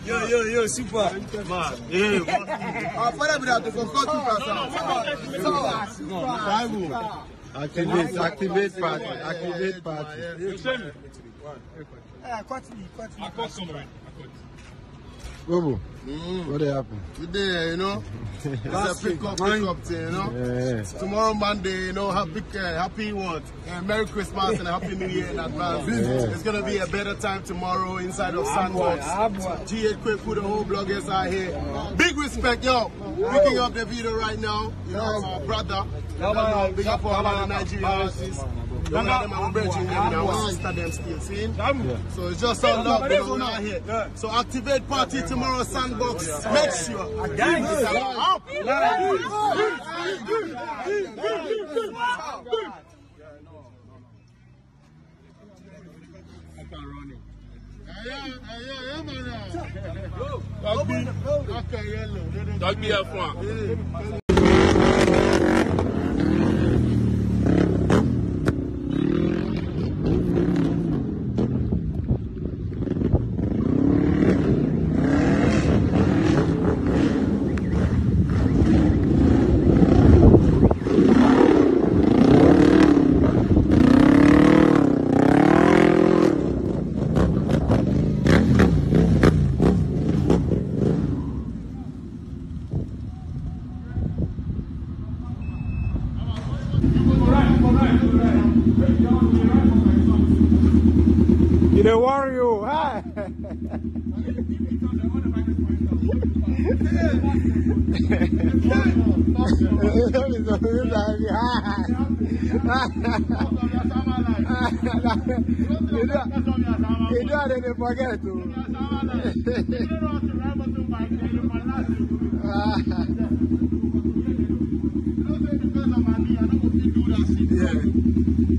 Yo, super. Man. Our father would have to concord 2%. Activate party. Bobo, what happened? Today, you know, it's a pick up thing, you know. Yeah. Tomorrow, Monday, you know, happy what? Merry Christmas and a Happy New Year in advance. Yeah. It's going to be a better time tomorrow inside of Sandbox. G8 Quick, the whole bloggers are here. Big respect, yo. Picking up the video right now, you know, our brother. Big up for all the Nigerian artists. One of them are bridging them now, sister them still seeing. So it's just all love going on here. So activate party tomorrow, Sandbox. Make sure. Dog be up front. They worry you, huh? Yeah.